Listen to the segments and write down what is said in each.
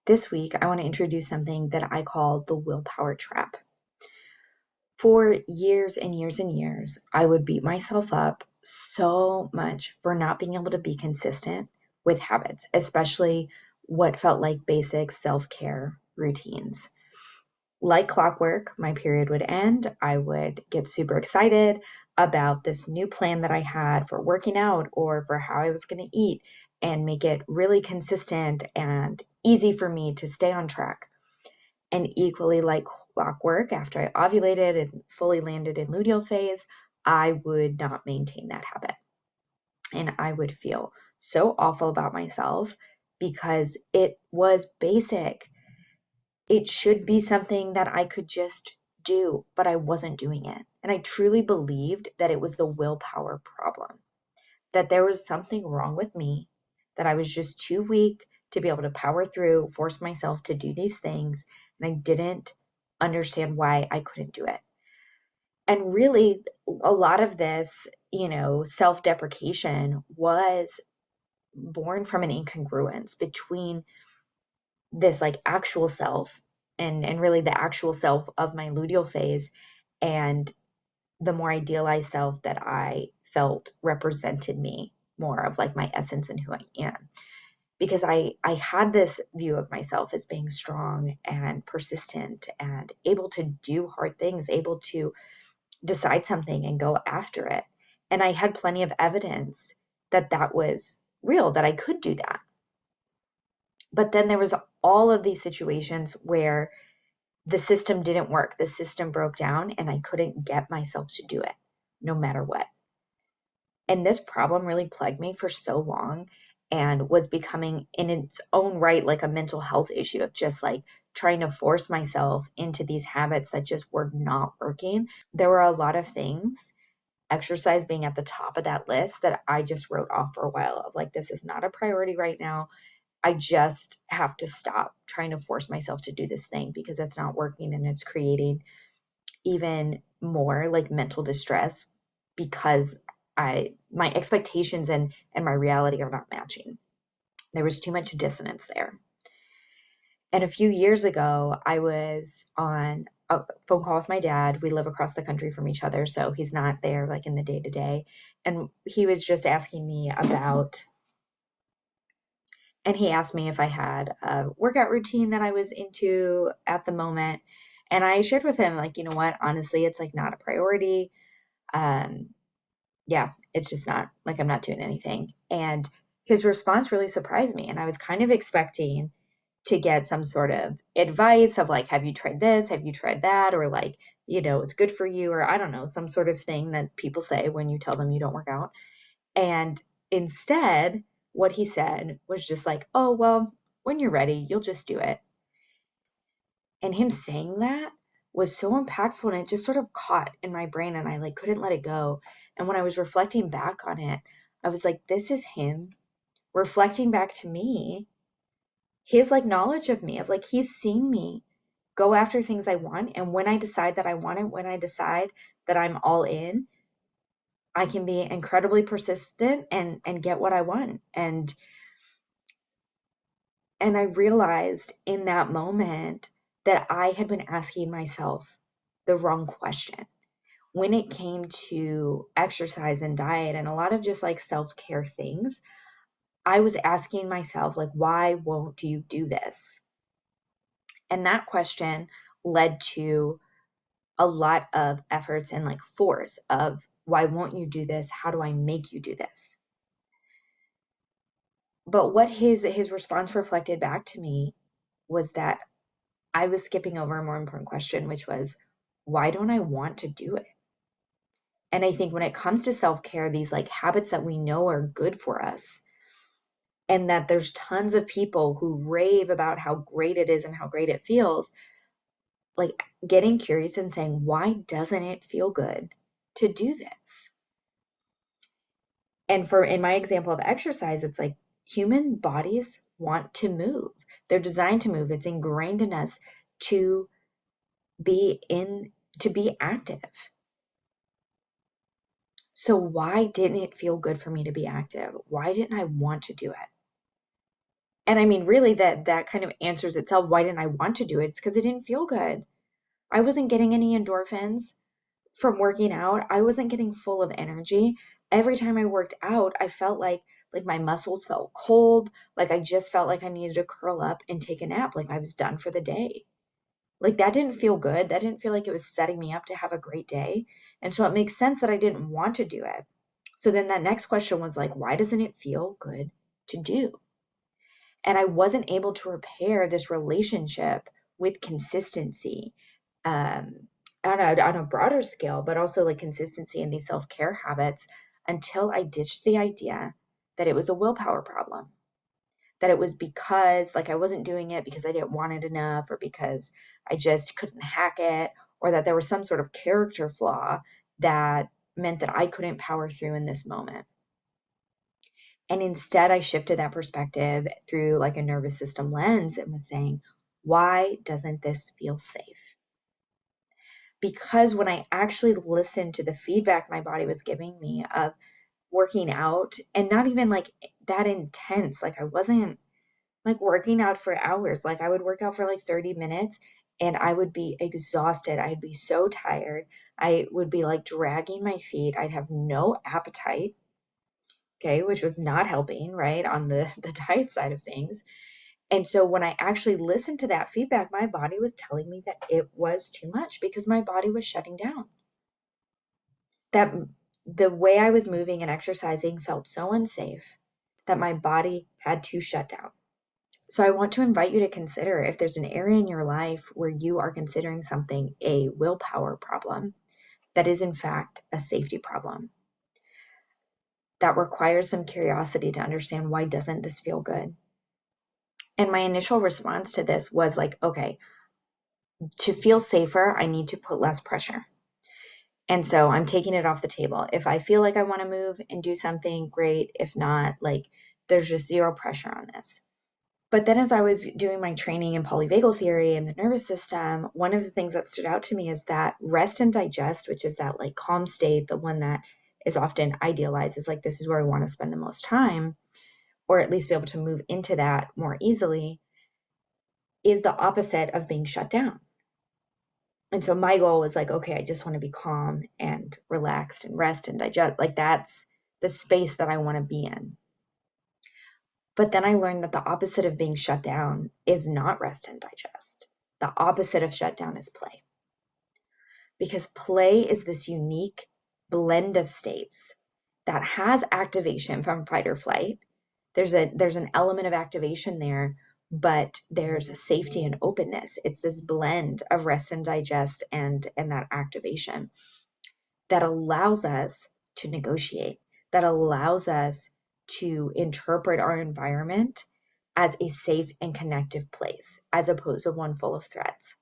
This week, I want to introduce something that I call the willpower trap. For years and years and years, I would beat myself up so much for not being able to be consistent with habits, especially what felt like basic self care routines. Like clockwork, my period would end. I would get super excited about this new plan that I had for working out or for how I was going to eat and make it really consistent and easy for me to stay on track. And equally like clockwork, after I ovulated and fully landed in luteal phase, I would not maintain that habit. And I would feel so awful about myself because it was basic. It should be something that I could just do, but I wasn't doing it. And I truly believed that it was the willpower problem, that there was something wrong with me, that I was just too weak to be able to power through, force myself to do these things. And I didn't understand why I couldn't do it. And really, a lot of this, self deprecation was born from an incongruence between this like actual self and really the actual self of my luteal phase and the more idealized self that I felt represented me more of like my essence and who I am. Because I had this view of myself as being strong and persistent and able to do hard things, able to decide something and go after it. And I had plenty of evidence that that was real, that I could do that. But then there was all of these situations where the system didn't work. The system broke down and I couldn't get myself to do it no matter what. And this problem really plagued me for so long and was becoming in its own right like a mental health issue of just like trying to force myself into these habits that just were not working. There were a lot of things, exercise being at the top of that list, that I just wrote off for a while of like, this is not a priority right now. I just have to stop trying to force myself to do this thing because it's not working and it's creating even more like mental distress because my expectations and my reality are not matching. There was too much dissonance there. And a few years ago, I was on a phone call with my dad. We live across the country from each other, so he's not there like in the day to day. And he was just asking me about, and he asked me if I had a workout routine that I was into at the moment. And I shared with him, like, you know what, honestly, it's like not a priority. Um, yeah, it's just not like I'm not doing anything. And his response really surprised me. And I was kind of expecting to get some sort of advice of like, have you tried this? Have you tried that? Or like, it's good for you, or I don't know, some sort of thing that people say when you tell them you don't work out. And instead, what he said was just like, oh, well, when you're ready, you'll just do it. And him saying that was so impactful and it just sort of caught in my brain and I like couldn't let it go. And when I was reflecting back on it, I was like, this is him reflecting back to me, his like knowledge of me, of like he's seen me go after things I want. And when I decide that I want it, when I decide that I'm all in, I can be incredibly persistent and get what I want. And I realized in that moment that I had been asking myself the wrong question when it came to exercise and diet and a lot of just like self-care things. I was asking myself, like, why won't you do this? And that question led to a lot of efforts and like force of why won't you do this? How do I make you do this? But what his response reflected back to me was that I was skipping over a more important question, which was, why don't I want to do it? And I think when it comes to self-care, these like habits that we know are good for us, and that there's tons of people who rave about how great it is and how great it feels, like getting curious and saying, why doesn't it feel good to do this? And for in my example of exercise, it's like human bodies want to move. They're designed to move. It's ingrained in us to be in to be active. So why didn't it feel good for me to be active? Why didn't I want to do it? And I mean, really, that kind of answers itself. Why didn't I want to do it? It's because it didn't feel good. I wasn't getting any endorphins from working out. I wasn't getting full of energy. Every time I worked out, I felt like my muscles felt cold, like I just felt like I needed to curl up and take a nap, like I was done for the day. Like that didn't feel good. That didn't feel like it was setting me up to have a great day. And so it makes sense that I didn't want to do it. So then that next question was like, why doesn't it feel good to do? And I wasn't able to repair this relationship with consistency, um, on a broader scale, but also like consistency in these self care habits until I ditched the idea that it was a willpower problem, that it was because like I wasn't doing it because I didn't want it enough or because I just couldn't hack it, or that there was some sort of character flaw that meant that I couldn't power through in this moment. And instead, I shifted that perspective through like a nervous system lens and was saying, why doesn't this feel safe? Because when I actually listened to the feedback my body was giving me of working out, and not even like that intense, like I wasn't like working out for hours, like I would work out for like 30 minutes and I would be exhausted. I'd be so tired. I would be like dragging my feet. I'd have no appetite. Okay, which was not helping, right, on the diet side of things. And so when I actually listened to that feedback, my body was telling me that it was too much because my body was shutting down. That the way I was moving and exercising felt so unsafe that my body had to shut down. So I want to invite you to consider if there's an area in your life where you are considering something a willpower problem that is in fact a safety problem that requires some curiosity to understand, why doesn't this feel good? And my initial response to this was like, okay, to feel safer, I need to put less pressure. And so I'm taking it off the table. If I feel like I want to move and do something, great. If not, like there's just zero pressure on this. But then as I was doing my training in polyvagal theory and the nervous system, one of the things that stood out to me is that rest and digest, which is that like calm state, the one that is often idealized as like, this is where I want to spend the most time, or at least be able to move into that more easily, is the opposite of being shut down. And so my goal was like, okay, I just want to be calm and relaxed and rest and digest. Like that's the space that I want to be in. But then I learned that the opposite of being shut down is not rest and digest. The opposite of shutdown is play. Because play is this unique blend of states that has activation from fight or flight. There's an element of activation there, but there's a safety and openness. It's this blend of rest and digest and that activation that allows us to negotiate, that allows us to interpret our environment as a safe and connective place, as opposed to one full of threats.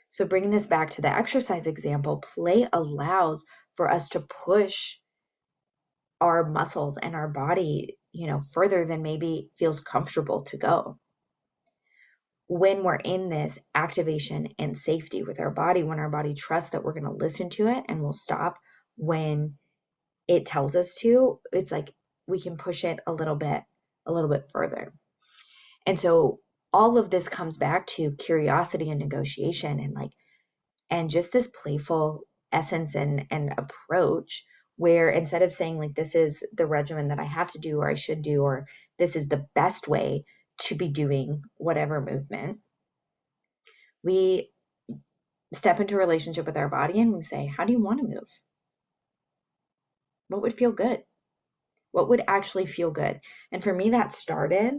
So bringing this back to the exercise example, play allows for us to push our muscles and our body, further than maybe feels comfortable to go. When we're in this activation and safety with our body, when our body trusts that we're going to listen to it and we'll stop when it tells us to, it's like we can push it a little bit further. And so all of this comes back to curiosity and negotiation and just this playful essence and approach, where instead of saying like, this is the regimen that I have to do or I should do, or this is the best way to be doing whatever movement, we step into a relationship with our body and we say, how do you want to move? What would feel good? What would actually feel good? And for me, that started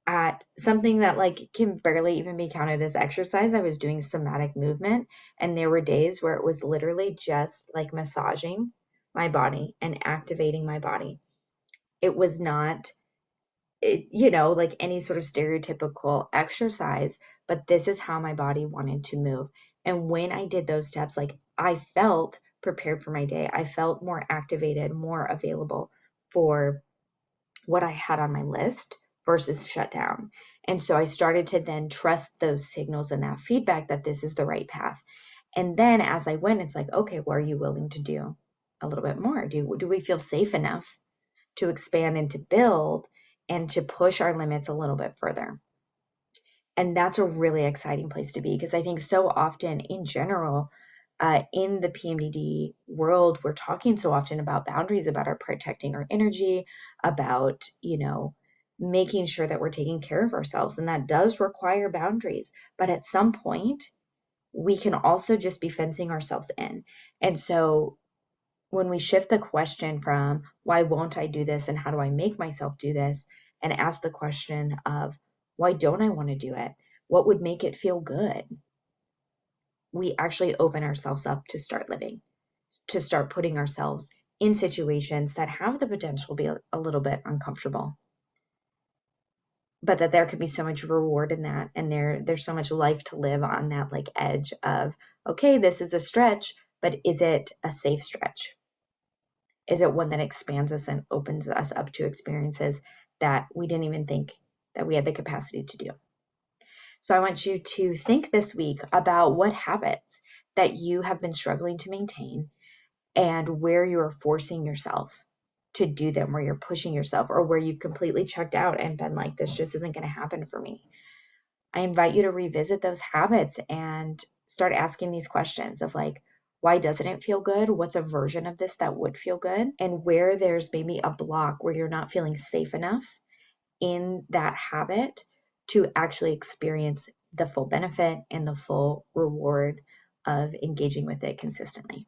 at something that like can barely even be counted as exercise. I was doing somatic movement, and there were days where it was literally just like massaging my body and activating my body. It was not, like any sort of stereotypical exercise, but this is how my body wanted to move. And when I did those steps, like I felt prepared for my day. I felt more activated, more available for what I had on my list versus shut down. And so I started to then trust those signals and that feedback that this is the right path. And then as I went, it's like, okay, what are you willing to do a little bit more? Do we feel safe enough to expand and to build and to push our limits a little bit further. And that's a really exciting place to be, because I think so often in general, in the PMDD world, we're talking so often about boundaries, about our protecting our energy, about, making sure that we're taking care of ourselves. And that does require boundaries. But at some point, we can also just be fencing ourselves in. And so when we shift the question from why won't I do this and how do I make myself do this, and ask the question of why don't I want to do it? What would make it feel good? We actually open ourselves up to start living, to start putting ourselves in situations that have the potential to be a little bit uncomfortable, but that there could be so much reward in that, and there's so much life to live on that like edge of, okay, this is a stretch, but is it a safe stretch? Is it one that expands us and opens us up to experiences that we didn't even think that we had the capacity to do? So I want you to think this week about what habits that you have been struggling to maintain, and where you are forcing yourself to do them, where you're pushing yourself, or where you've completely checked out and been like, this just isn't going to happen for me. I invite you to revisit those habits and start asking these questions of like, why doesn't it feel good? What's a version of this that would feel good? And where there's maybe a block where you're not feeling safe enough in that habit to actually experience the full benefit and the full reward of engaging with it consistently.